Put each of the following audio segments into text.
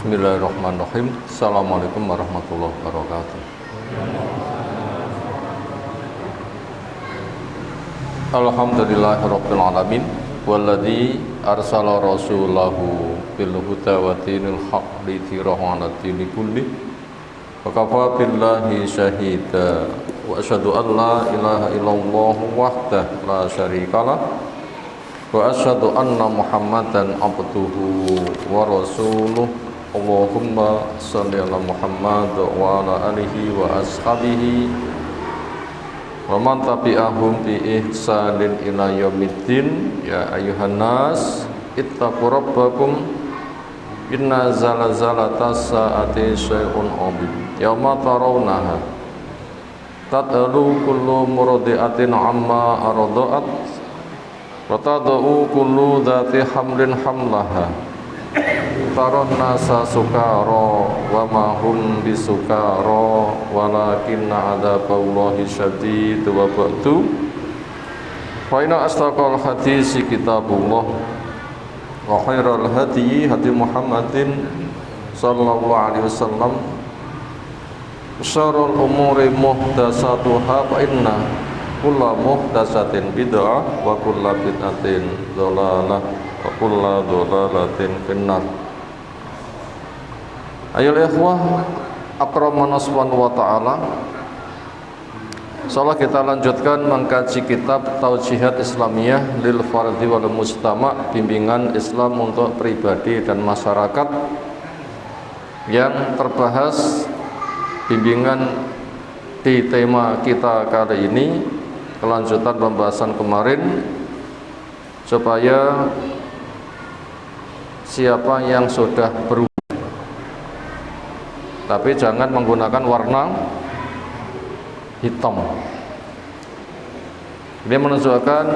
Bismillahirrahmanirrahim. Assalamualaikum warahmatullahi wabarakatuh. Alhamdulillahirabbil alamin walladzi arsala rasulahu bil huda wa dinil haqq lidhirahu 'ala dini kulli wa kafa billahi syahida wa asyhadu an la ilaha illallah wahdahu la syarikalah wa asyhadu anna Muhammadan abduhu wa rasuluh. Allahumma shalli ala Muhammad wa ala alihi wa ashabihi wa man tabi'ahum bi ihsanin ila yaumiddin. Ya ayyuhan nas ittaqu rabbakum inna zalzalatas saati syai'un 'adzim yauma tarawnaha tad'alu kullu murdi'atin amma arda'at wa tad'u kullu dzati hamlin hamlaha taron nasa sukara wa ma hum bisukara walakinna adzaballahi syadid wa ba'du. Fa inna astaqal hadisi kitabullah wa khairal hadi hadi Muhammadin sallallahu alaihi wasallam syarrul umuri muhdatsatuha fa inna kulla muhdatsatin bid'ah wa kulla bid'atin dhalalah wa kulla dhalalatin finnar. Ayol ikhwah akramana subhanahu wa ta'ala, insyaallah kita lanjutkan mengkaji kitab Taujihat Islamiyah lil Fardhi wal Mujtama', bimbingan Islam untuk pribadi dan masyarakat, yang terbahas bimbingan di tema kita kali ini, kelanjutan pembahasan kemarin, supaya siapa yang sudah berubah tapi jangan menggunakan warna hitam. Ini menunjukkan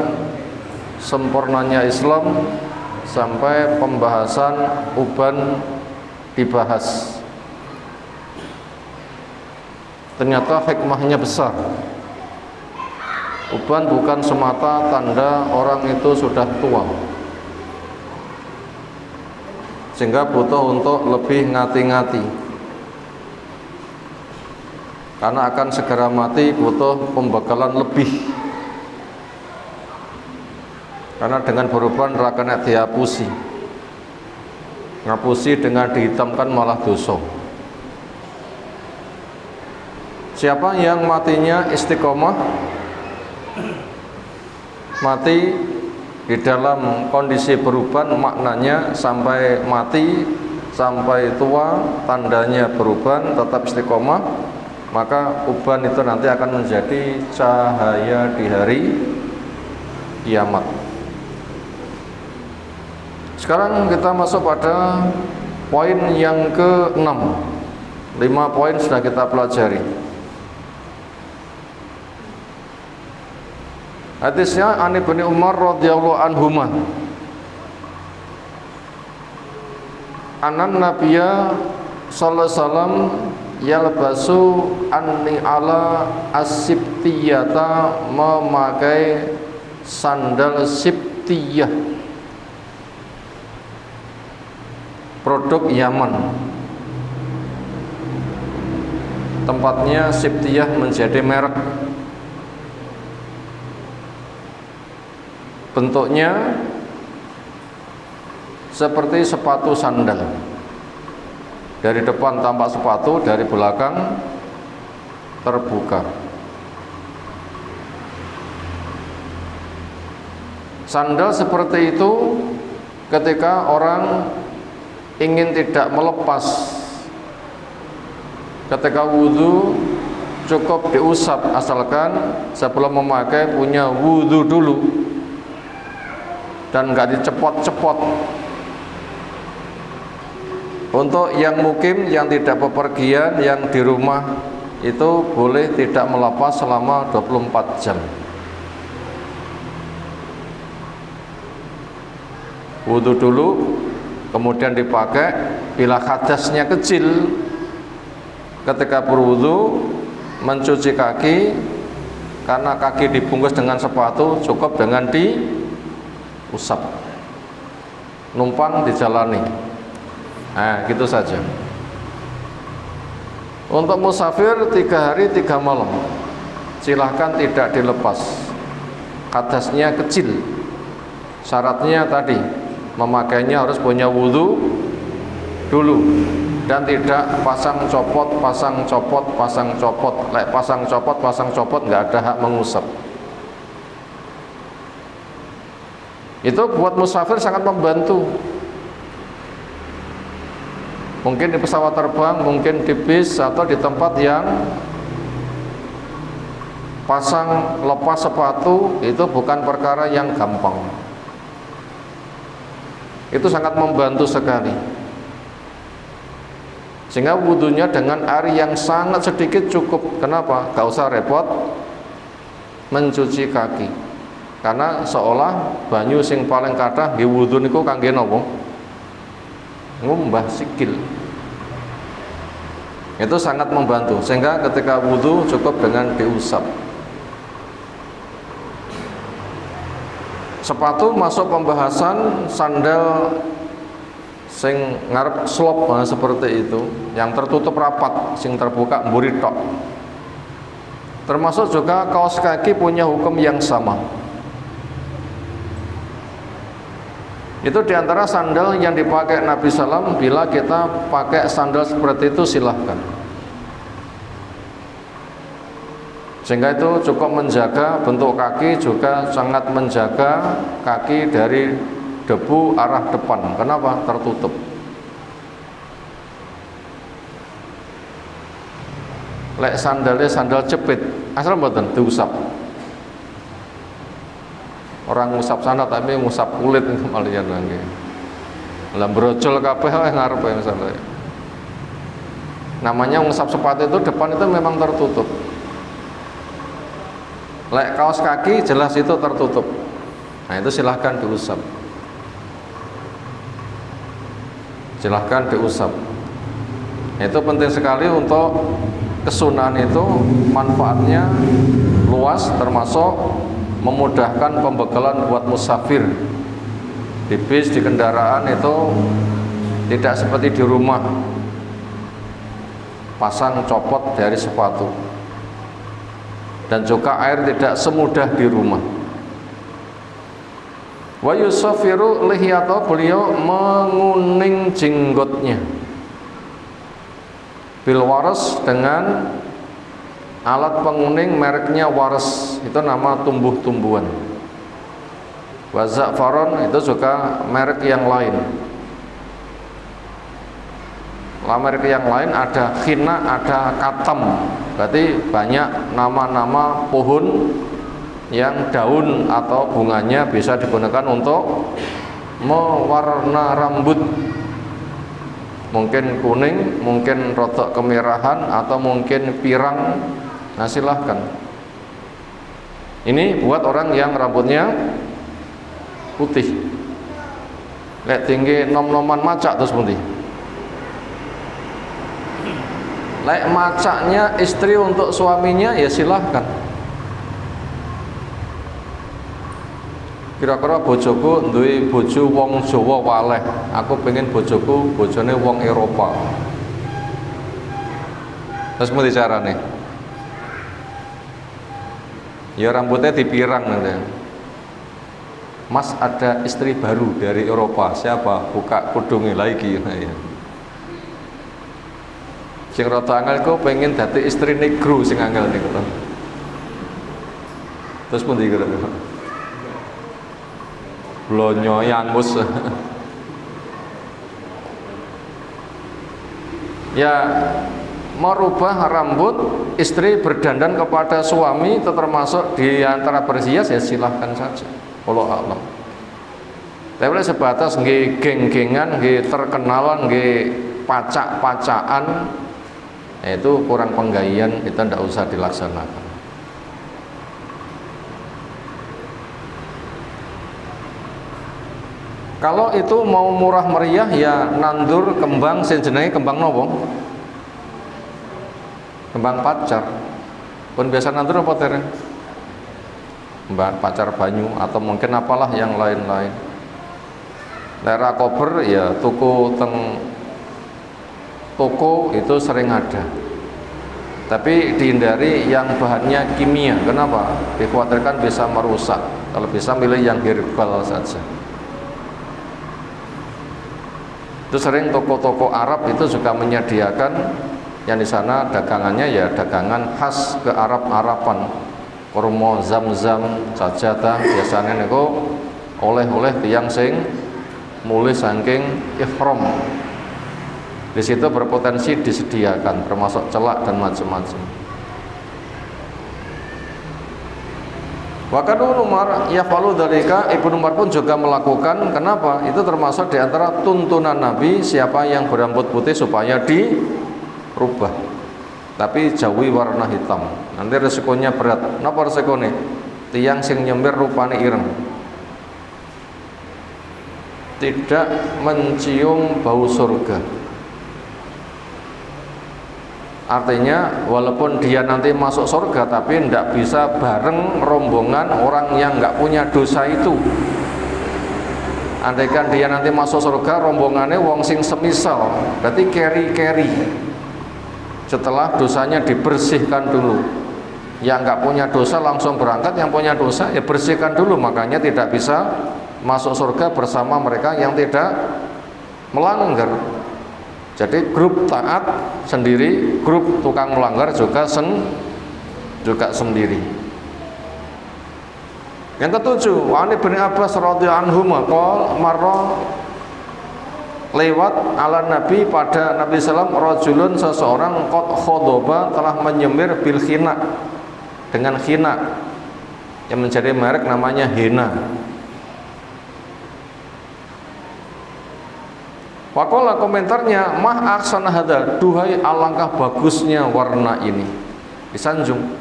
sempurnanya Islam sampai pembahasan uban dibahas. Ternyata hikmahnya besar. Uban bukan semata tanda orang itu sudah tua, sehingga butuh untuk lebih ngati-ngati, karena akan segera mati, butuh pembekalan lebih. Karena dengan beruban rakana dihapusi, ngapusi dengan dihitamkan malah dosa. Siapa yang matinya istiqomah, mati di dalam kondisi beruban, maknanya sampai mati, sampai tua, tandanya beruban, tetap istiqomah, maka uban itu nanti akan menjadi cahaya di hari kiamat. Sekarang kita masuk pada poin yang ke-6. 5 poin sudah kita pelajari. Hadisnya an Ibnu Umar radhiyallahu anhuma, anan nabiyya sallallahu alaihi wasallam yalbasu anni ala as-sibtiyata, memakai sandal sibtiyah, produk Yaman. Tempatnya sibtiyah menjadi merek. Bentuknya seperti sepatu sandal. Dari depan tampak sepatu, dari belakang terbuka. Sandal seperti itu ketika orang ingin tidak melepas, ketika wudhu cukup diusap, asalkan sebelum memakai punya wudhu dulu dan nggak dicepot-cepot. Untuk yang mukim, yang tidak bepergian, yang di rumah, itu boleh tidak melepas selama 24 jam. Wudhu dulu, kemudian dipakai. Bila hadasnya kecil, ketika berwudhu mencuci kaki, karena kaki dibungkus dengan sepatu, cukup dengan diusap, numpang dijalani. Nah, gitu saja. Untuk musafir 3 hari 3 malam silahkan tidak dilepas. Hadasnya kecil. Syaratnya tadi memakainya harus punya wudhu dulu dan tidak pasang copot, pasang copot, pasang copot. Lek pasang copot nggak ada hak mengusap. Itu buat musafir sangat membantu. Mungkin di pesawat terbang, mungkin di bis atau di tempat yang pasang lepas sepatu itu bukan perkara yang gampang. Itu sangat membantu sekali. Sehingga wudhunya dengan air yang sangat sedikit cukup. Kenapa? Gak usah repot mencuci kaki. Karena seolah banyu sing paling kathah nggih wudhu niku kangge napa? Ngumbah sikil. Itu sangat membantu. Sehingga ketika wudhu cukup dengan diusap. Sepatu masuk pembahasan sandal sing ngarep slop seperti itu, yang tertutup rapat, sing terbuka mburi tok. Termasuk juga kaos kaki punya hukum yang sama. Itu diantara sandal yang dipakai Nabi SAW. Bila kita pakai sandal seperti itu silahkan. Sehingga itu cukup menjaga bentuk kaki, juga sangat menjaga kaki dari debu arah depan. Kenapa? Tertutup. Lek sandalnya sandal jepit, asal mboten diusap. Orang ngusap sana tapi ngusap kulit kemalian lagi. Lah brojol kabeh wae ngarepe misalnya. Namanya ngusap sepatu itu depan itu memang tertutup. Lek kaos kaki jelas itu tertutup. Nah, itu silahkan diusap. Silahkan diusap. Itu penting sekali untuk kesunahan itu, manfaatnya luas, termasuk memudahkan pembekalan buat musafir. Di bis, di kendaraan itu tidak seperti di rumah pasang copot dari sepatu, dan juga air tidak semudah di rumah. Wa yusafiru lihiyato, beliau menguning jenggotnya, bil waras, dengan alat penguning mereknya Waras, itu nama tumbuh-tumbuhan. Wa za'faron, itu juga merek yang lain. Merek yang lain ada khina, ada katam. Berarti banyak nama-nama pohon yang daun atau bunganya bisa digunakan untuk mewarna rambut. Mungkin kuning, mungkin rotok kemerahan, atau mungkin pirang. Nah, silahkan. Ini buat orang yang rambutnya putih. Lek tinggi nom-noman macak terus pundi. Lek macaknya istri untuk suaminya, ya silahkan. Kira-kira bojoku duwe bojo wong Jawa waleh, aku pengen bojoku bojone wong Eropa. Terus mau dicarane? Ya rambutnya dipirang nanti. Mas, ada istri baru dari Eropa. Siapa? Buka kudungnya lagi. Nah, ya. Sing rada angel ku pengen dadi istri negro sing angel niku to. Terus pun dikira-kira. Blonyo yangus. Ya, merubah rambut istri berdandan kepada suami itu termasuk di antara berhias, ya silahkan saja. Wallahu a'lam. Tapi sebatas nggih geng-gengan, nggih terkenalan, nggih pacak-pacakan, itu kurang penggayaan, itu tidak usah dilaksanakan. Kalau itu mau murah meriah, ya nandur kembang sing jenenge kembang nopo? Kembang pacar. Pun biasa nandur apa tereng? Kembang pacar banyu atau mungkin apalah yang lain-lain. Lera kober ya tuku teng toko itu sering ada. Tapi dihindari yang bahannya kimia. Kenapa? Dikhawatirkan bisa merusak. Kalau bisa milih yang herbal saja. Itu sering toko-toko Arab itu juga menyediakan yang di sana dagangannya ya dagangan khas ke Arab-Araban. Kurma, zam-zam, sajadah, biasanya niku oleh-oleh tiyang sing mulih saking ihram. Di situ berpotensi disediakan termasuk celak dan macam-macam. Waktu Umar yafalu dzalika, Ibnu Umar pun juga melakukan. Kenapa? Itu termasuk di antara tuntunan Nabi, siapa yang berambut putih supaya dirubah. Tapi jauhi warna hitam. Nanti resikonya berat. Napa resikonya? Tiang sing nyemir rupane ireng. Tidak mencium bau surga. Artinya walaupun dia nanti masuk surga, tapi tidak bisa bareng rombongan orang yang nggak punya dosa itu. Andaikan dia nanti masuk surga, rombongannya wong sing semisal, berarti carry. Setelah dosanya dibersihkan dulu. Yang nggak punya dosa langsung berangkat, yang punya dosa ya bersihkan dulu. Makanya tidak bisa masuk surga bersama mereka yang tidak melanggar. Jadi grup taat sendiri, grup tukang melanggar juga sendiri. Yang ketujuh, wa Ibnu Abbas radhiyallahu anhu maqal marra lewat ala Nabi pada Nabi sallam rajulun seseorang qad khodoba telah menyemir bil khina dengan khina yang menjadi merek namanya henna. Wakola komentarnya mah aksana hada, duhai alangkah bagusnya warna ini. Disanjung.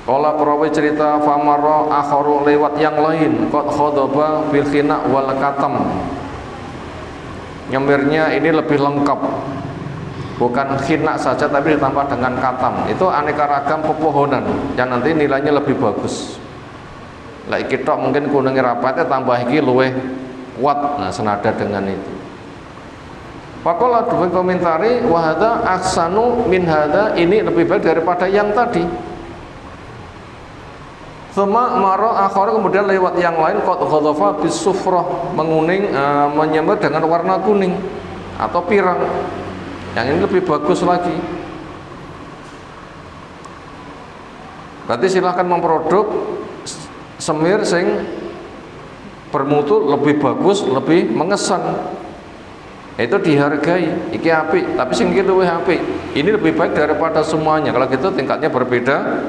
Kola perawi cerita famaro akharu lewat yang lain qad khodoba bil khina wal katam. Nyemirnya ini lebih lengkap. Bukan khina saja tapi ditambah dengan katam. Itu aneka ragam pepohonan yang nanti nilainya lebih bagus. Lah iki tok mungkin kuninge rapate tambah iki luweh kuat, nah senada dengan itu. Faqala dua komentari wahada aksanu min hada, ini lebih baik daripada yang tadi. Thumma maro akhar, kemudian lewat yang lain qad ghadhafa bis sufrah, menguning menyemir dengan warna kuning atau pirang. Yang ini lebih bagus lagi. Berarti silahkan memproduk semir sing bermutu lebih bagus, lebih mengesan. Itu dihargai, iki apik, tapi sing iki luwih apik. Ini lebih baik daripada semuanya. Kalau gitu tingkatnya berbeda.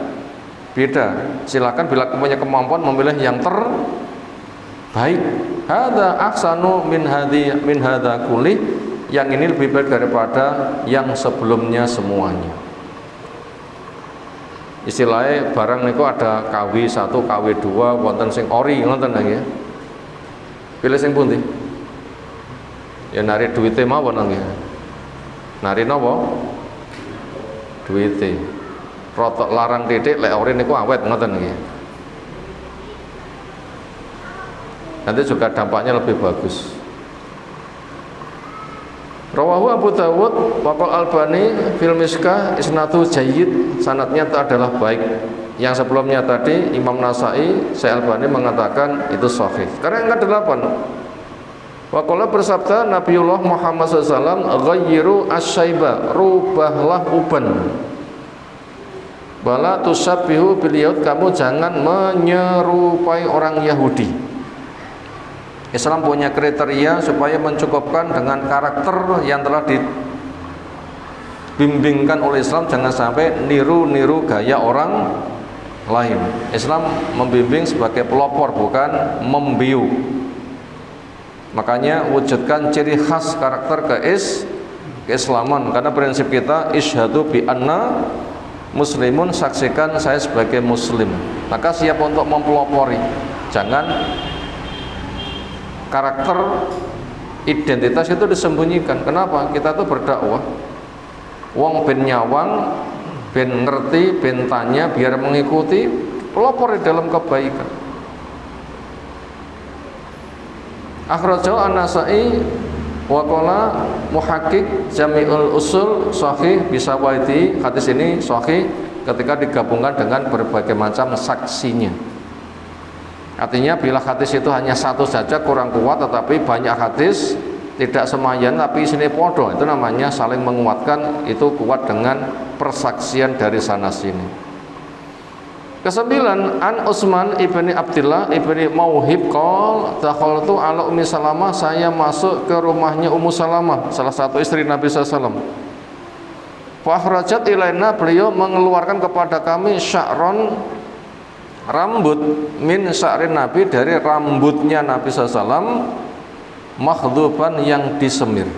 Silakan bila punya kemampuan memilih yang terbaik. Hadza ahsanu min hadza kulli. Yang ini lebih baik daripada yang sebelumnya semuanya. Istilahnya barang niku ada KW 1, KW 2, wonten sing ori ngoten nggih. Pilih sing pundi? Ya nari duwite mawon nggih. Nari napa? Duwite. Rotok larang titik lek ori niku awet ngoten nggih. Nanti juga dampaknya lebih bagus. Rawahu Abu Dawud waqal Albani fil Miskah isnadu jayyid, sanadnya adalah baik. Yang sebelumnya tadi Imam Nasai, Syekh Albani mengatakan itu sahih. Karena yang ke-8, waqala bersabda Nabiullah Muhammad SAW, ghayyiru asyaiba, rubahlah uban. Bala tusabbihu bil yahud, kamu jangan menyerupai orang Yahudi. Islam punya kriteria supaya mencukupkan dengan karakter yang telah dibimbingkan oleh Islam, jangan sampai niru-niru gaya orang lain. Islam membimbing sebagai pelopor, bukan membiu. Makanya wujudkan ciri khas karakter keislaman, karena prinsip kita isyhadu bi anna muslimun, saksikan saya sebagai muslim. Maka siap untuk mempelopori. Jangan karakter identitas itu disembunyikan. Kenapa? Kita tuh berdakwah. Wong ben nyawang, ben ngerti, ben tanya, biar mengikuti, pelopor di dalam kebaikan. Akhrajahu An-Nasa'i Wa qala muhaqqiq Jami'ul Usul sahih bisawaidi, hadis ini sahih ketika digabungkan dengan berbagai macam saksinya. Artinya bila hadis itu hanya satu saja kurang kuat, tetapi banyak hadis tidak semayan tapi sini podo, itu namanya saling menguatkan, itu kuat dengan persaksian dari sana sini. Kesembilan, an Utsman ibni Abdillah ibni Mauhib qol dakhaltu ala Ummi Salamah, saya masuk ke rumahnya Ummu Salamah, salah satu istri Nabi SAW. Fa akhrajat ilaina, beliau mengeluarkan kepada kami sya'ron, rambut, min sya'rin Nabi, dari rambutnya Nabi SAW, makhduban, yang disemir.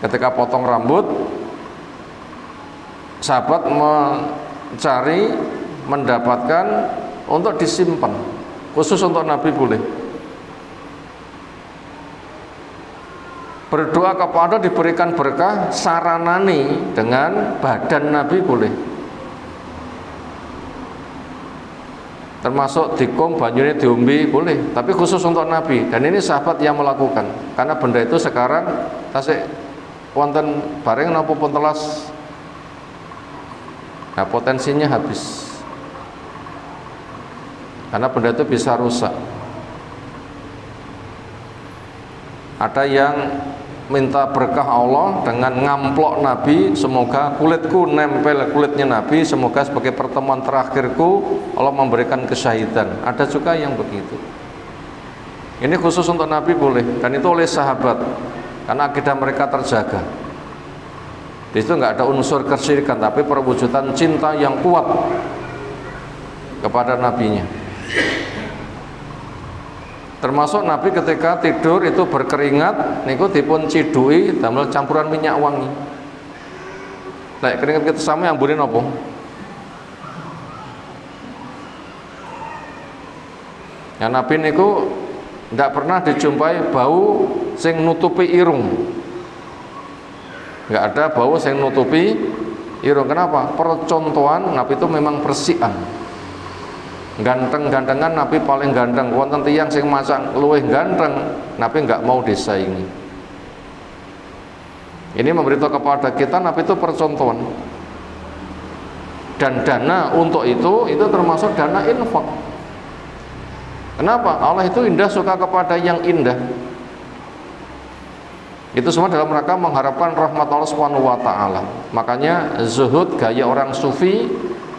Ketika potong rambut, sahabat mencari, mendapatkan untuk disimpan, khusus untuk Nabi boleh. Berdoa kepada diberikan berkah, saranani dengan badan Nabi boleh. Termasuk dikum, banyunya diumbi boleh, tapi khusus untuk Nabi. Dan ini sahabat yang melakukan, karena benda itu sekarang tasik wonten bareng napa pun telas. Nah, potensinya habis karena benda itu bisa rusak. Ada yang minta berkah Allah dengan ngamplok Nabi, semoga kulitku nempel kulitnya Nabi, semoga sebagai pertemuan terakhirku Allah memberikan kesyahidan. Ada juga yang begitu. Ini khusus untuk Nabi boleh, dan itu oleh sahabat karena akidah mereka terjaga. Di situ nggak ada unsur kesyirikan, tapi perwujudan cinta yang kuat kepada nabinya. Termasuk Nabi ketika tidur itu berkeringat, niku dipun cidui damel campuran minyak wangi. Lek keringat kita sama yang mbune napa? Ya, Nabi niku ndak pernah dijumpai bau sing nutupi irung. Nggak ada bau yang nutupi irung. Kenapa? Percontohan Nabi itu memang persian. Ganteng-gantengan Nabi paling ganteng. Wonten tiyang sing masak luwih ganteng, Nabi nggak mau disaingi. Ini memberitahu kepada kita Nabi itu percontohan. Dan dana untuk itu termasuk dana infak. Kenapa? Allah itu indah, suka kepada yang indah. Itu semua dalam rangka mengharapkan rahmat Allah Subhanahu wa taala. Makanya zuhud gaya orang sufi,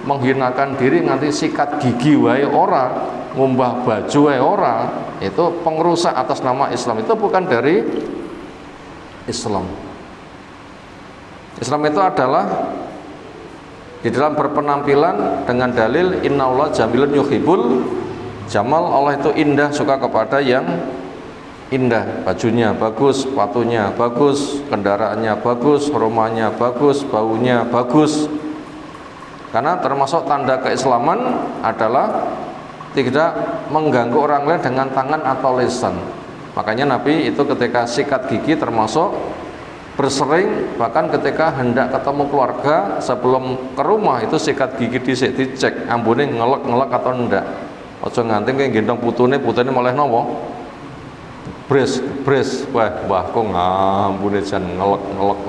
menghinakan diri nganti sikat gigi wae ora, ngumbah baju wae ora, itu pengrusak atas nama Islam. Itu bukan dari Islam. Islam itu adalah di dalam berpenampilan dengan dalil innallaha jamilun yuhibbul jamal. Allah itu indah, suka kepada yang indah, bajunya bagus, sepatunya bagus, kendaraannya bagus, rumahnya bagus, baunya bagus. Karena termasuk tanda keislaman adalah tidak mengganggu orang lain dengan tangan atau lisan. Makanya Nabi itu ketika sikat gigi termasuk bersering, bahkan ketika hendak ketemu keluarga sebelum ke rumah itu sikat gigi dhisik, dicek ambune ngelek-ngelek atau ndak. Aja nganti kowe gendong putune malah nopo? Bres, wah mbah kok ngampune jan ngelek-ngelek.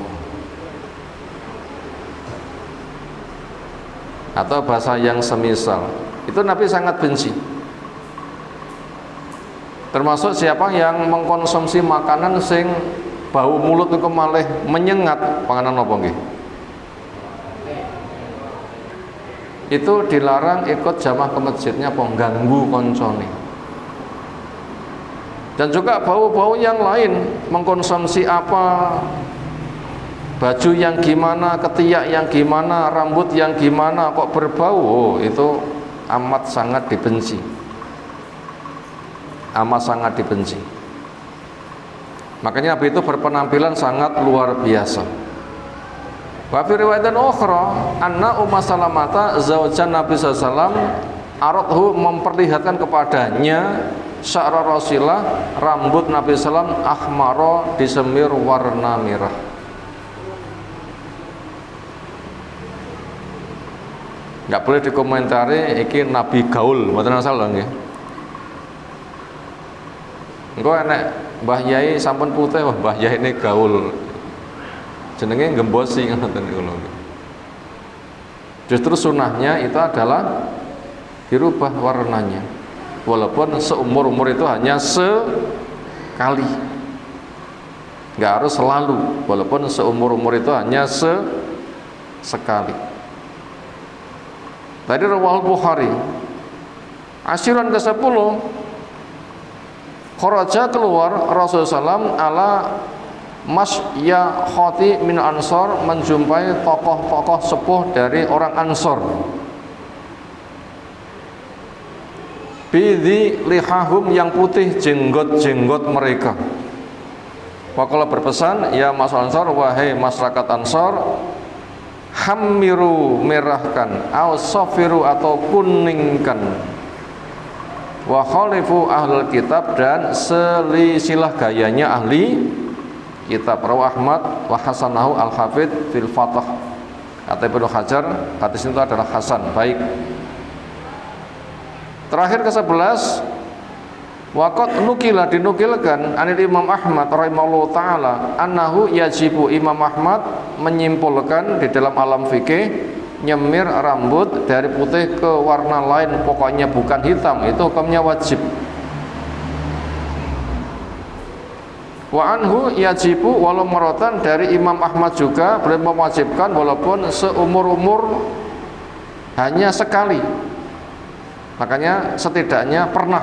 Atau bahasa yang semisal, itu Nabi sangat benci. Termasuk siapa yang mengkonsumsi makanan sing bau mulut itu malih menyengat, panganan apa nggih? Itu dilarang ikut jamaah ke masjidnya, apa ganggu koncone. Dan juga bau-bau yang lain, mengkonsumsi apa, baju yang gimana, ketiak yang gimana, rambut yang gimana, kok berbau, itu amat sangat dibenci. Amat sangat dibenci. Makanya Nabi itu berpenampilan sangat luar biasa. Wa fi riwayatin ukhra anna Ummu Salamah zaujan Nabi sallallahu alaihi wasallam aradhu, memperlihatkan kepadanya sya'ra Rasulullah, rambut Nabi sallam ahmara, disemir warna merah. Enggak boleh dikomentari iki Nabi gaul, mboten salah nggih. Engko enek Mbah Yai sampun putih, wah Mbah Yai ini gaul. Jenenge gembosi ngoten niku lho. Justru sunnahnya itu adalah dirubah warnanya. Walaupun seumur-umur itu hanya sekali. Enggak harus selalu, walaupun seumur-umur itu hanya sekali. Tadi riwayat Bukhari. Asyiran ke-10 kharaja keluar Rasulullah SAW ala masya khati min ansor, menjumpai tokoh-tokoh sepuh dari orang Ansor. Bidhi lihahum, yang putih jenggot-jenggot mereka. Waqala berpesan, ya mas Ansor, wahai masyarakat Ansor, hammiru, merahkan, au safiru, atau kuningkan, wa khalifu ahlul kitab, dan selisilah gayanya ahli kitab. Rawi Ahmad wa hasanahu al-hafidh fil fathah. Kata Ibnu Hajar, hadis itu adalah hasan, baik. Terakhir ke-11, waqad nukila, dinukilkan anil Imam Ahmad rahimahullah taala annahu yajibu, Imam Ahmad menyimpulkan di dalam alam fikih, nyemir rambut dari putih ke warna lain, pokoknya bukan hitam, itu hukumnya wajib. Wa anhu yajibu walau maratan, dari Imam Ahmad juga beliau mewajibkan walaupun seumur-umur hanya sekali. Makanya setidaknya pernah,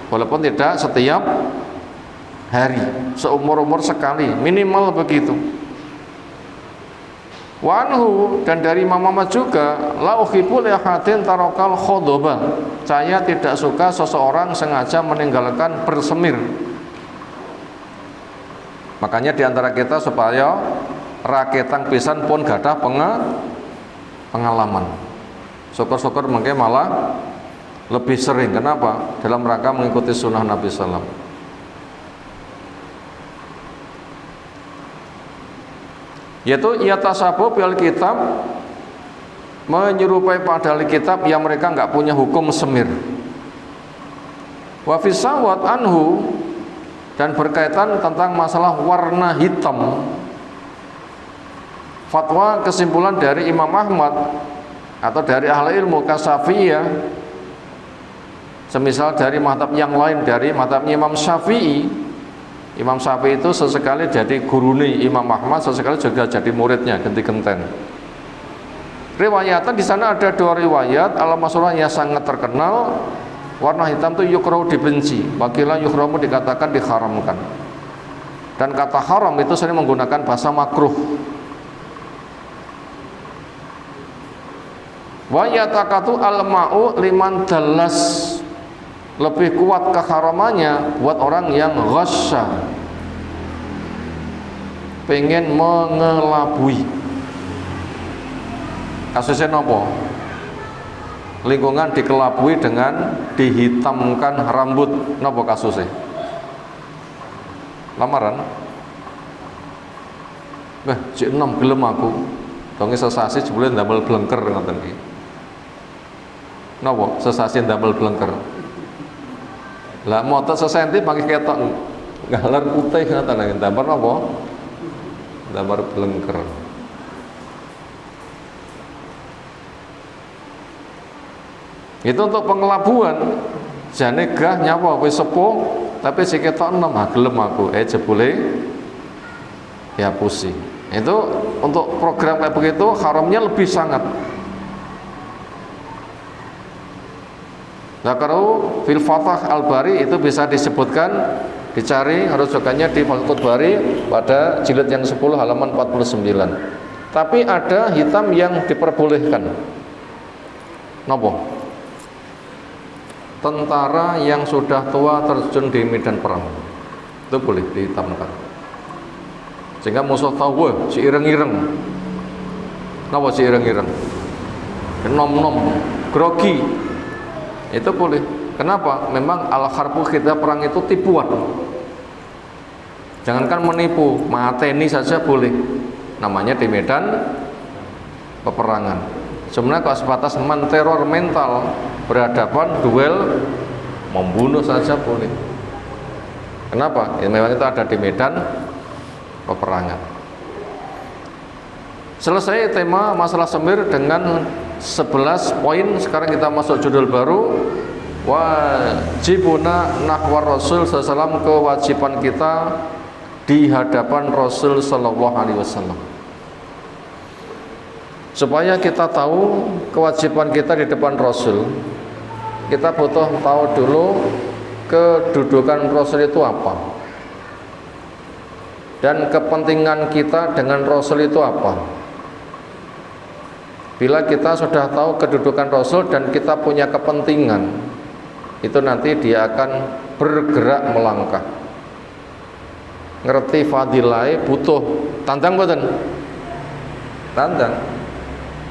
walaupun tidak setiap hari, seumur-umur sekali, minimal begitu. Wa anhu, dan dari Imam Ahmad juga, la uhibbu li ahadin tarakal khodoba, saya tidak suka seseorang sengaja meninggalkan bersemir. Makanya diantara kita supaya raketang pisan pun gadah pengalaman. Syukur-syukur mungkin malah lebih sering. Kenapa? Dalam rangka mengikuti sunnah Nabi SAW. Yaitu yatasabu bil kitab, menyerupai pada kitab yang mereka nggak punya hukum semir. Wa fisawat anhu, dan berkaitan tentang masalah warna hitam, fatwa kesimpulan dari Imam Ahmad atau dari ahli ilmu kasafiyah, semisal dari mazhab yang lain, dari mazhabnya Imam Syafi'i. Imam Syafi'i itu sesekali jadi guruni Imam Ahmad, sesekali juga jadi muridnya, genti-genten. Riwayatan di sana ada dua riwayat al-masyhurah yang sangat terkenal. Warna hitam itu yukrahu, dibenci. Wakilah yukrahu dikatakan diharamkan. Dan kata haram itu sering menggunakan bahasa makruh. Wa yatakatu al-ma'u liman dallas, lebih kuat keharamannya buat orang yang ghasya, pengen mengelabui. Kasusnya nopo? Lingkungan dikelabui dengan dihitamkan rambut. Nopo kasusnya? Lamaran? Cik enom gelem aku. Donge sesasi jebule ndamel blengker ngoten iki. Napa sesasi ndamel blengker? Lah motot sesenti pakai ketok galer putih ngoten nggih, ndamel napa? Ndamel blengker. Itu untuk pengelabuan. Jane gah nyapa wis sepuh tapi si ketok enom, gelem aku jebule ya pusing. Itu untuk program kayak begitu haramnya lebih sangat. Zakaru fil Fathah Al-Bari, itu bisa disebutkan, dicari rujukannya di Fathul Bari pada jilid yang 10 halaman 49. Tapi ada hitam yang diperbolehkan. Nopo? Tentara yang sudah tua terjun di medan perang, itu boleh dihitamkan. Sehingga musuh tahu, wah si ireng-ireng. Napa si ireng-ireng? Nom-nom, grogi. Itu boleh. Kenapa? Memang al-harbu, kita perang itu tipuan. Jangankan menipu, mateni saja boleh. Namanya di medan peperangan. Sebenarnya kalau sebatas menteror mental, berhadapan, duel, membunuh saja boleh. Kenapa? Ya, memang itu ada di medan peperangan. Selesai tema masalah semir dengan 11 poin. Sekarang kita masuk judul baru, wajibuna nahwar Rasul SAW, kewajiban kita di hadapan Rasul Sallallahu Alaihi Wasallam. Supaya kita tahu kewajiban kita di depan Rasul, kita butuh tahu dulu kedudukan Rasul itu apa, dan kepentingan kita dengan Rasul itu apa. Bila kita sudah tahu kedudukan Rasul dan kita punya kepentingan, itu nanti dia akan bergerak melangkah. Ngerti fadilai butuh tandang boten? Tandang.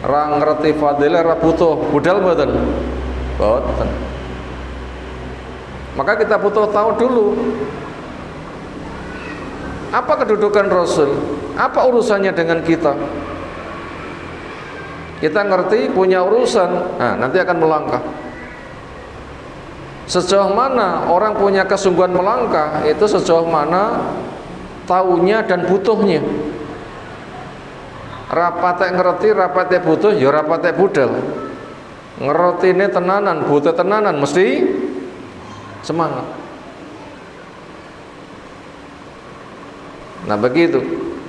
Ra ngerti fadilai ra butuh budal boten? Boten. Maka kita butuh tahu dulu apa kedudukan Rasul, apa urusannya dengan kita. Kita ngerti punya urusan, nah nanti akan melangkah. Sejauh mana orang punya kesungguhan melangkah, itu sejauh mana taunya dan butuhnya. Rapate ngerti, rapate butuh, ya rapate budal. Ngertine tenanan, butuh tenanan, mesti semangat. Nah begitu.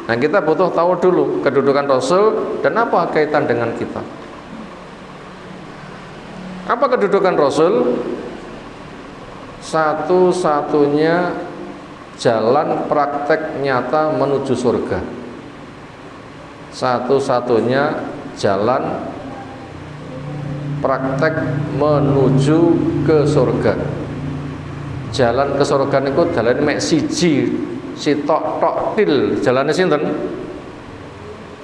Nah kita butuh tahu dulu kedudukan Rasul dan apa kaitan dengan kita. Apa kedudukan Rasul? Satu-satunya jalan praktek nyata menuju surga. Satu-satunya jalan praktek menuju ke surga. Jalan ke surga niku dalan mek siji, sitok til, jalannya sinten?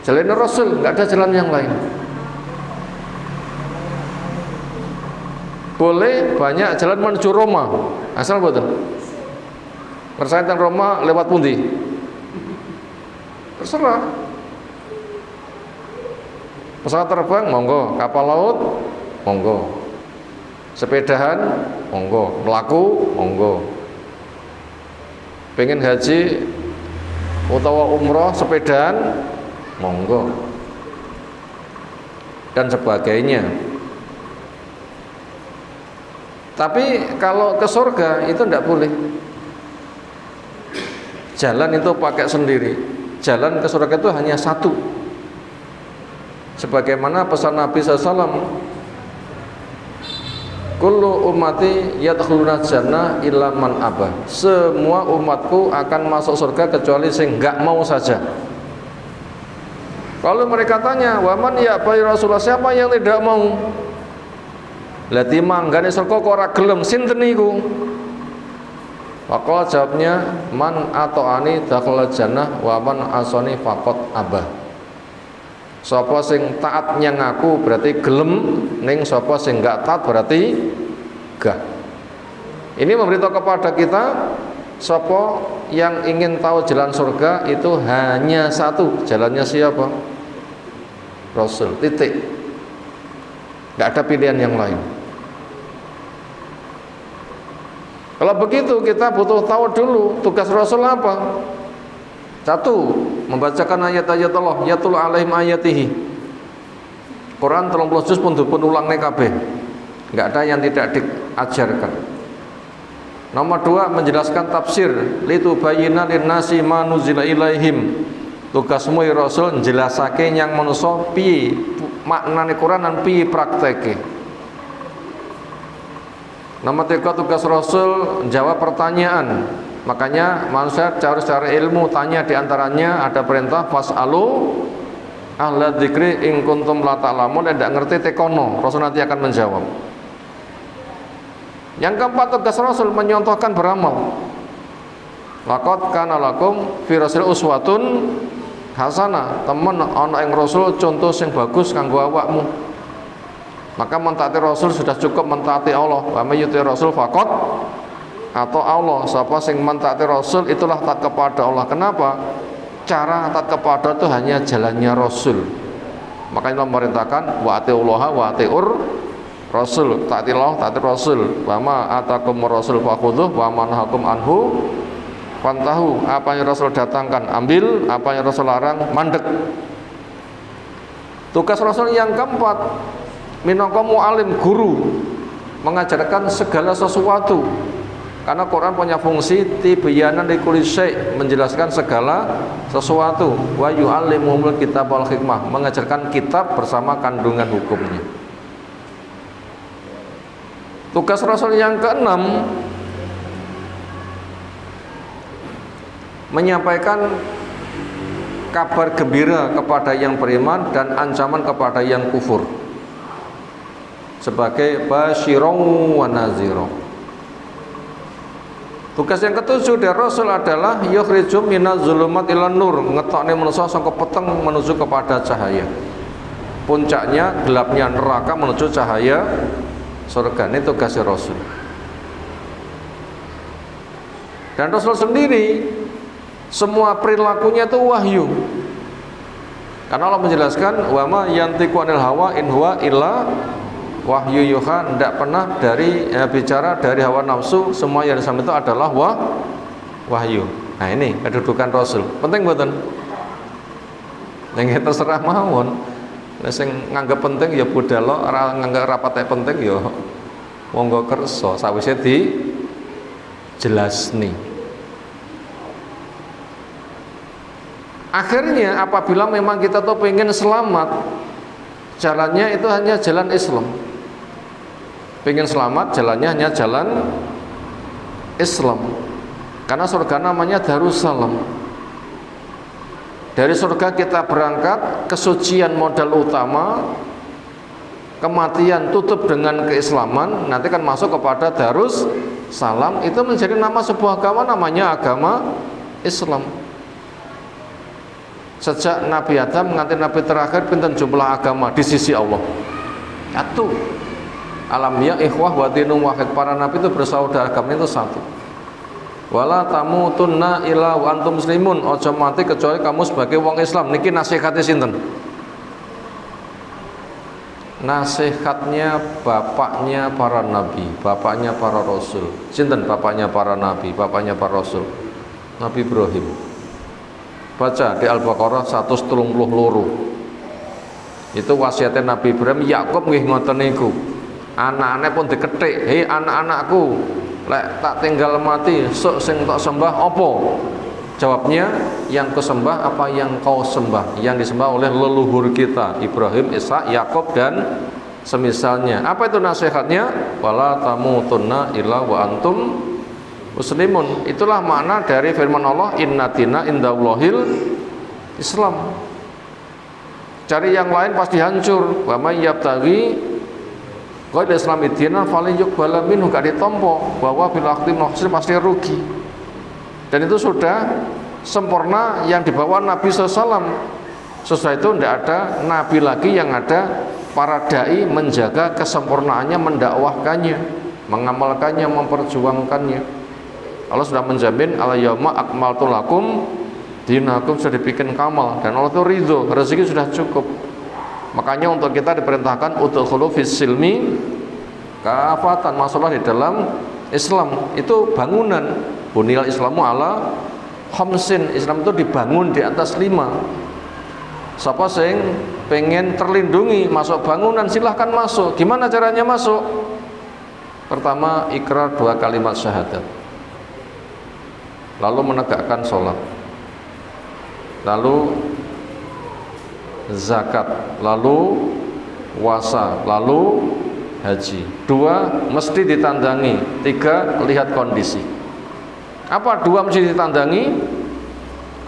Jalannya Rasul, nggak ada jalan yang lain. Boleh banyak jalan menuju Roma, asal betul. Persaitan Roma lewat pundi? Terserah. Pesawat terbang, monggo. Kapal laut, monggo. Sepedahan, monggo. Melaku, monggo. Pengen haji utawa umroh sepedaan, monggo, dan sebagainya. Tapi kalau ke surga itu tidak boleh. Jalan itu pakai sendiri. Jalan ke surga itu hanya satu. Sebagaimana pesan Nabi SAW, kullu ummati yadkhuluna jannah illa man abah. Semua umatku akan masuk surga kecuali sing enggak mau saja. Kalau mereka tanya, waman ya bayi Rasulullah, siapa yang tidak mau? Lati manggane surga kok ora gelem, sinten niku? Maka jawabnya, man ato'ani dakhala jannah wa man asani faqat abah. Sapa sing taat nyang aku berarti gelem, ning sapa sing enggak taat berarti enggak. Ini memberitahu kepada kita, sapa yang ingin tahu jalan surga itu hanya satu, jalannya siapa? Rasul, titik. Enggak ada pilihan yang lain. Kalau begitu kita butuh tahu dulu tugas Rasul apa. Satu, membacakan ayat-ayat Allah, yatul alaihim ayatihi. Quran 30 juz pun ulang kabeh. Enggak ada yang tidak diajarkan. Nomor dua, menjelaskan tafsir, litubayyina linnasi ma nuzila ilaihim. Tugasmu ya Rasul njelasake nyang manusa piye maknane Quran dan piye prakteke. Nomor tiga, tugas Rasul jawab pertanyaan. Makanya manusia harus cari ilmu, tanya. Diantaranya ada perintah fas'alu ahla dzikri in kuntum la ta'lamun. Tidak ngerti tekono, Rasul nanti akan menjawab. Yang keempat, tugas Rasul menyontohkan beramal. Laqad kana lakum fi rasul uswatun hasanah. Temen ana ing Rasul contoh sing bagus kanggo awakmu. Maka mentaati Rasul sudah cukup mentaati Allah. Wa may yuti Rasul faqad atau Allah. Siapa sing mentaati Rasul itulah taat kepada Allah. Kenapa? Cara taat kepada itu hanya jalannya Rasul. Makanya Allah memerintahkan wa atiullaha wa atiur Rasul, ta'tillah, ta'til Rasul. Wa ma atakum Rasul fakhudhuh wa ma nahakum anhu fantahu. Apa yang Rasul datangkan ambil, apa yang Rasul larang mandek. Tugas Rasul yang keempat, minangka mu'alim, guru, mengajarkan segala sesuatu. Karena Quran punya fungsi tibyanan likulli syai', menjelaskan segala sesuatu. Wa yu'allimuhumul kitab wal hikmah, mengajarkan kitab bersama kandungan hukumnya. Tugas Rasul yang keenam, menyampaikan kabar gembira kepada yang beriman dan ancaman kepada yang kufur sebagai basyirun wa nazirun. Tugas yang ketujuh dari Rasul adalah yukhrijum minaz zulumat ilan nur, ngetokne manusia saka peteng menuju kepada cahaya. Puncaknya gelapnya neraka menuju cahaya surga. Ini tugasnya Rasul. Dan Rasul sendiri semua perilakunya itu wahyu. Karena Allah menjelaskan wa ma yantiqu anil hawa in huwa illa wahyu yuha, tidak pernah dari bicara dari hawa nafsu, semua yang disampaikan itu adalah wahyu. Nah ini kedudukan Rasul. Penting mboten? Yang terserah mawon. Nek sing nganggep penting ya budal, ora nganggep rapat penting ya monggo kersa sawise di jelasni. Akhirnya apabila memang kita tuh pengen selamat, jalannya itu hanya jalan Islam. Pengen selamat, jalannya hanya jalan Islam. Karena surga namanya Darussalam. Dari surga kita berangkat, kesucian modal utama, kematian tutup dengan keislaman, nanti kan masuk kepada Darussalam. Itu menjadi nama sebuah agama, namanya agama Islam. Sejak Nabi Adam nganti Nabi terakhir, pinten jumlah agama di sisi Allah? Satu. Alam ya ikhwah wa dinun wahid, para nabi itu bersaudara, agamanya itu satu. Wala tamutunna illa wa antum muslimun, ojo mati kecuali kamu sebagai wong Islam. Niki nasihatnya sinten? Nasihatnya bapaknya para nabi, bapaknya para rasul. Sinten bapaknya para nabi, bapaknya para rasul? Nabi Ibrahim. Baca di Al-Baqarah 132. Itu wasiatnya Nabi Ibrahim. Yakub nggih ngoten niku. Anak-anaknya pun diketik, hei anak-anakku, lek tak tinggal mati, sok sing tak sembah opo? Jawabnya, yang kau sembah apa yang kau sembah, yang disembah oleh leluhur kita Ibrahim, Ishak, Yakub dan semisalnya. Apa itu nasihatnya? Wala tamutunna illa wa antum muslimun. Itulah makna dari firman Allah, inna dina indallahil Islam. Cari yang lain pasti hancur. Wa may yabtaghi qad islami dinan falan yuqbala minhu, gak ditompo, bahwa bil akhdi muhsin pasti rugi. Dan itu sudah sempurna yang dibawa Nabi SAW. Sesudah itu tidak ada nabi lagi, yang ada para dai menjaga kesempurnaannya, mendakwahkannya, mengamalkannya, memperjuangkannya. Allah sudah menjamin al-yauma akmaltu lakum dinakum, sudah dibikin kamal, dan Allah itu ridho, rezeki sudah cukup. Makanya untuk kita diperintahkan udkhulu fis silmi kafatan, masuklah di dalam Islam. Itu bangunan, buniyal Islamu ala khamsin. Islam itu dibangun di atas 5. Siapa sing pengen terlindungi masuk bangunan, silahkan masuk. Gimana caranya masuk? Pertama, ikrar 2 kalimat syahadat, lalu menegakkan sholat, lalu zakat, lalu puasa, lalu haji. 2 mesti ditandangi, 3 lihat kondisi. Apa 2 mesti ditandangi?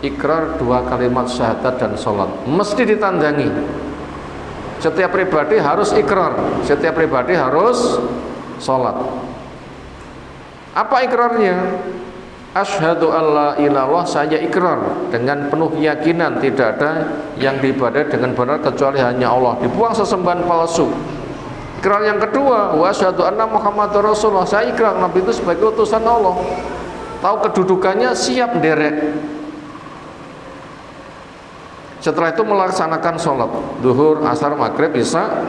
Ikrar 2 kalimat syahadat dan sholat mesti ditandangi. Setiap pribadi harus ikrar, setiap pribadi harus sholat. Apa ikrarnya? Asyhadu alla ilaha illallah, saya ikrar dengan penuh keyakinan tidak ada yang diibadai dengan benar kecuali hanya Allah, dibuang sesembahan palsu. Ikrar yang kedua, wa asyhadu anna Muhammadar Rasulullah, saya ikrar Nabi itu sebagai utusan Allah. Tahu kedudukannya, siap derek. Setelah itu melaksanakan sholat duhur, asar, maghrib, isya,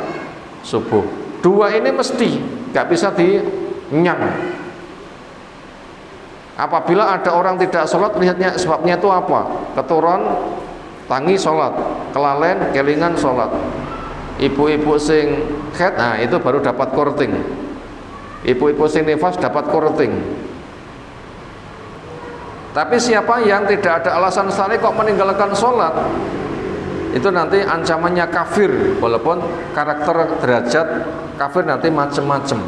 subuh. Dua ini mesti, nggak bisa dinyang. Apabila ada orang tidak sholat, lihatnya sebabnya itu apa? Keturun, tangi sholat, kelalen, kelingan sholat. Ibu-ibu sing haid, nah itu baru dapat korting. Ibu-ibu sing nifas dapat korting. Tapi siapa yang tidak ada alasan syar'i kok meninggalkan sholat, itu nanti ancamannya kafir, walaupun karakter derajat kafir nanti macam-macam.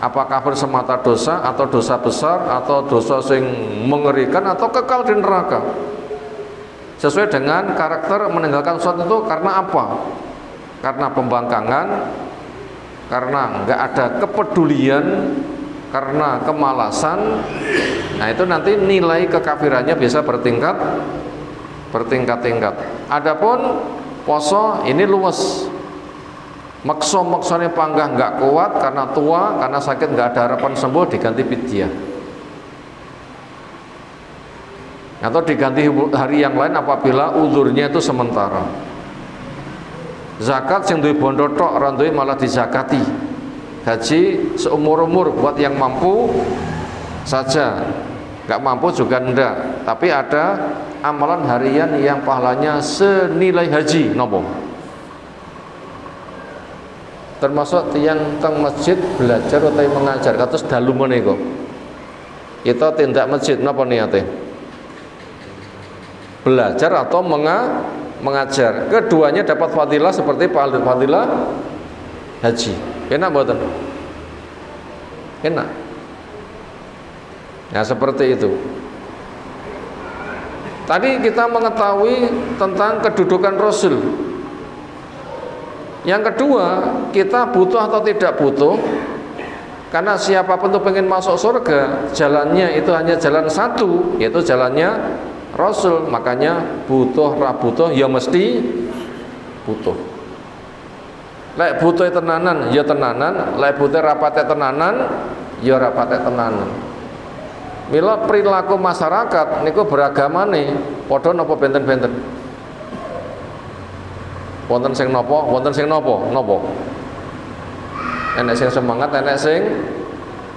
Apa kafir semata dosa, atau dosa besar, atau dosa sing mengerikan, atau kekal di neraka. Sesuai dengan karakter meninggalkan sholat itu karena apa? Karena pembangkangan, karena nggak ada kepedulian, karena kemalasan. Nah itu nanti nilai kekafirannya bisa bertingkat-tingkat. Adapun poso ini luwes, maksone panggah nggak kuat karena tua, karena sakit nggak ada harapan sembuh, diganti fidyah atau diganti hari yang lain apabila uzurnya itu sementara. Zakat sing duwe bondo tok, ora duwe malah dizakati. Haji seumur-umur buat yang mampu saja, nggak mampu juga ndak. Tapi ada amalan harian yang pahalanya senilai haji, nopo? Termasuk tiang teng masjid belajar atau mengajar, kados dalu menika. Kita tindak masjid napa niate? Belajar atau mengajar. Keduanya dapat fadilah seperti fadilah haji. Enak mboten? Enak. Ya seperti itu. Tadi kita mengetahui tentang kedudukan Rasul. Yang kedua, kita butuh atau tidak butuh? Karena siapapun tuh pengen masuk surga, jalannya itu hanya jalan satu, yaitu jalannya Rasul. Makanya butuh rabutuh ya mesti butuh. Lek butuh tenanan ya tenanan, lek butuh rapate tenanan ya rapate tenanan. Mila perilaku masyarakat niku beragamane padha napa benten-benten. Wonten sing napa, wonten sing napa. Enek sing semangat, enek sing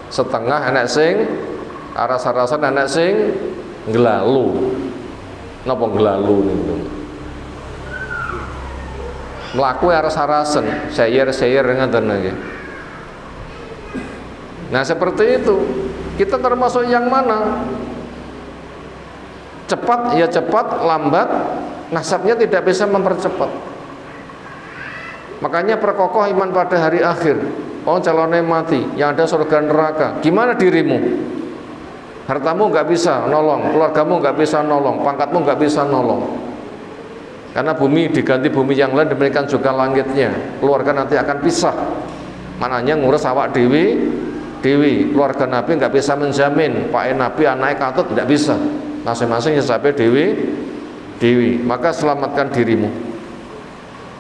setengah, enek sing aras-arasan, enek sing nglalu. Napa nglalu niku? Mlaku aras-arasen, sayer-sayer ngoten nggih. Nah, seperti itu. Kita termasuk yang mana? Cepat ya cepat, lambat nasabnya tidak bisa mempercepat. Makanya perkokoh iman pada hari akhir. Oh calonnya mati, yang ada surga neraka. Gimana dirimu? Hartamu nggak bisa nolong, keluargamu nggak bisa nolong, pangkatmu nggak bisa nolong. Karena bumi diganti bumi yang lain, demikian juga langitnya. Keluarga nanti akan pisah. Mananya ngurus awak dewi. Keluarga Nabi nggak bisa menjamin Pak Nabi anaknya katut, nggak bisa. Masing-masing sampai dewi. Maka selamatkan dirimu.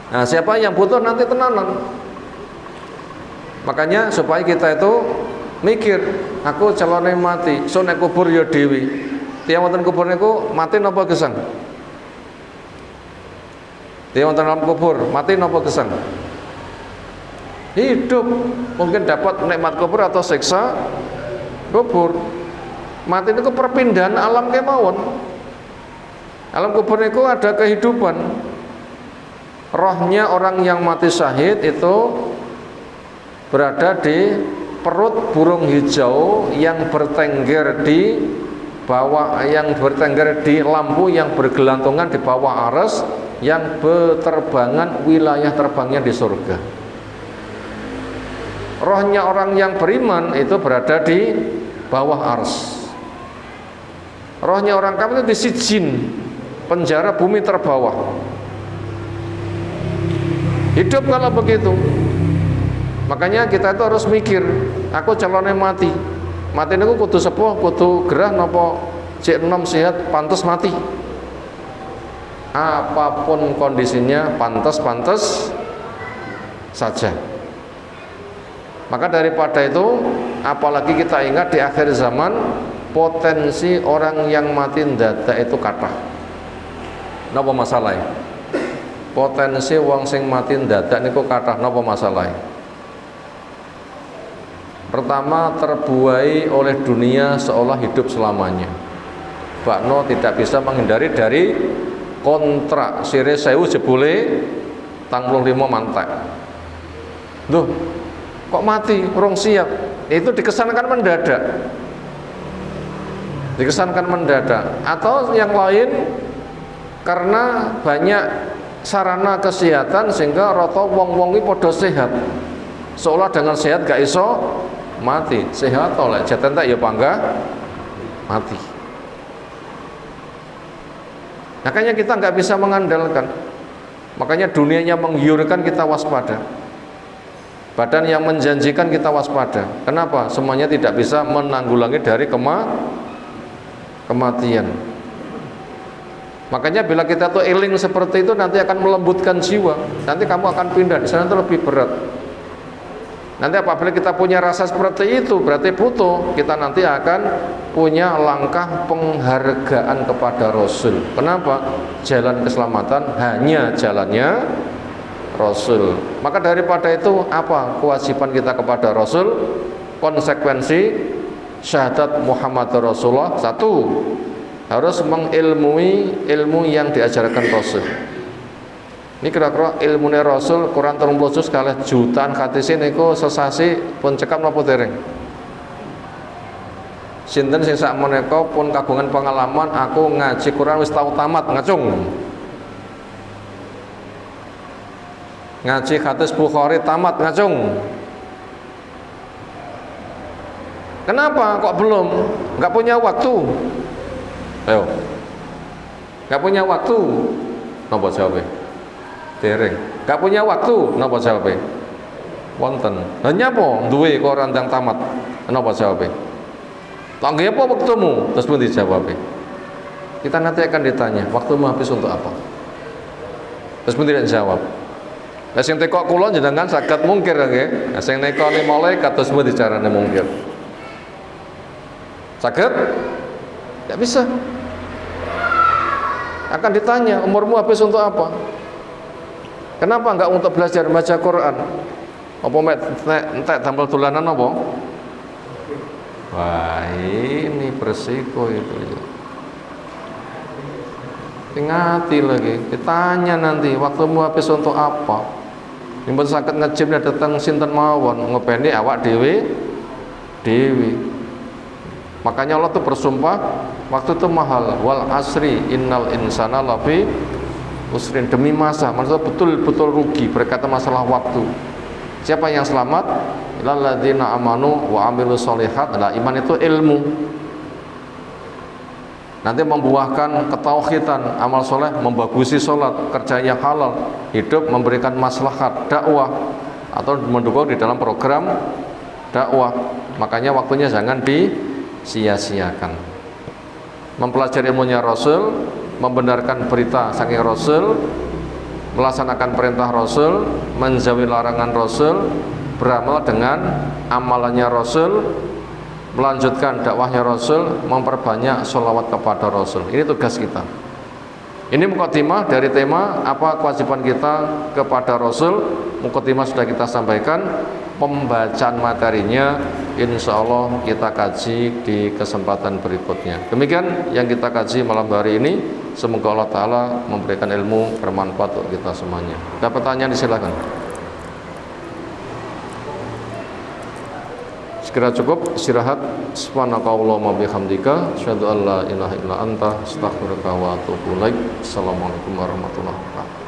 Nah, siapa yang butuh nanti tenanan. Makanya supaya kita itu mikir, aku calonnya mati, so nek kubur ya dewi. Tiang wonten kubur niku mati napa gesang? Tiang wonten dalam kubur mati napa gesang? Hidup, mungkin dapat nikmat kubur atau siksa kubur. Mati niku perpindahan alam kemawon. Alam kubur niku ada kehidupan. Rohnya orang yang mati syahid itu berada di perut burung hijau yang bertengger di bawah, yang bertengger di lampu yang bergelantungan di bawah aras, yang berterbangan wilayah terbangnya di surga. Rohnya orang yang beriman itu berada di bawah ars. Rohnya orang kafir itu di sijin, penjara bumi terbawah. Hidup kalau begitu. Makanya kita itu harus mikir, aku calonnya mati. Mati niku kudu sepuh, kudu gerah napa cek enom sehat pantas mati. Apapun kondisinya pantas saja. Maka daripada itu, apalagi kita ingat di akhir zaman potensi orang yang mati ndadak itu kathah. Napa masalahnya? Potensi wong sing mati ndadak niku kathah, napa masalahnya? Pertama, terbuai oleh dunia seolah hidup selamanya. Bakno tidak bisa menghindari dari kontrak sire sewu jebule tanggung 5 mantek. Duh, kok mati, urung siap. Itu dikesankan mendadak. Dikesankan mendadak. Atau yang lain karena banyak sarana kesehatan sehingga rata wong-wong iki padha sehat. Seolah dengan sehat gak iso mati. Sehat oleh jatan tak ya bangga mati. Makanya kita nggak bisa mengandalkan. Makanya dunianya menggiurkan, kita waspada. Badan yang menjanjikan, kita waspada. Kenapa? Semuanya tidak bisa menanggulangi dari kematian. Makanya bila kita tuh eling seperti itu, nanti akan melembutkan jiwa. Nanti kamu akan pindah, di sana itu lebih berat. Nanti apabila kita punya rasa seperti itu, berarti butuh kita nanti akan punya langkah penghargaan kepada Rasul. Kenapa? Jalan keselamatan hanya jalannya Rasul. Maka daripada itu apa kewajiban kita kepada Rasul? Konsekuensi syahadat Muhammad Rasulullah. Satu, harus mengilmui ilmu yang diajarkan Rasul. Ini kira-kira ilmunya Rasul Quran 30 juz kalih jutaan hadis niku sesasi pun cekap napa dereng? Sinten sing sak menika pun kagungan pengalaman aku ngaji Quran wis tau tamat ngacung. Ngaji hadis Bukhari tamat ngacung. Kenapa kok belum? Enggak punya waktu. Ayo. Enggak punya waktu. Napa jawabnya? Dereng. Gak punya waktu, napa jawabnya? Wonten. Lah nyapa duwe koran yang tamat? Napa jawabnya? Tak nggih apa waktumu? Terus pun dijawabnya. Kita nanti akan ditanya, waktumu habis untuk apa? Terus pun tidak jawab. Lah sing teko kula jenengan saged mungkir nggih. Lah sing nekoni malaikat terus pun dicarane mungkir. Saged? Tidak bisa. Akan ditanya, umurmu habis untuk apa? Kenapa enggak untuk belajar baca Quran? Apa entek tampil dolanan apa? Wah, ini bersiko itu. Ingati lagi, ditanya nanti waktumu habis untuk apa? Nimpun saged ngejimnya datang sinten mawon ngopeni awak dewi. Makanya Allah tuh bersumpah waktu itu mahal. Wal asri innal insana lafi usrin, demi masa, maksudnya betul-betul rugi berkata masalah waktu. Siapa yang selamat? Illalladzina amanu wa amilus sholihat. Nah, iman itu ilmu. Nanti membuahkan ketauhidan, amal soleh, membagusi sholat, kerja yang halal, hidup memberikan maslahat, dakwah atau mendukung di dalam program dakwah. Makanya waktunya jangan disia-siakan. Mempelajari ilmunya Rasul, membenarkan berita saking Rasul, melaksanakan perintah Rasul, menjauhi larangan Rasul, beramal dengan amalannya Rasul, melanjutkan dakwahnya Rasul, memperbanyak sholawat kepada Rasul. Ini tugas kita. Ini mukadimah dari tema apa kewajiban kita kepada Rasul. Mukadimah sudah kita sampaikan. Pembacaan materinya insya Allah kita kaji di kesempatan berikutnya. Demikian yang kita kaji malam hari ini. Semoga Allah Ta'ala memberikan ilmu bermanfaat untuk kita semuanya. Ada pertanyaan, silakan. Sekira cukup istirahat. Subhanakallahumma bihamdika asyhadu an la ilaha illa anta astaghfiruka wa atubu ilaik. Assalamualaikum warahmatullahi wabarakatuh.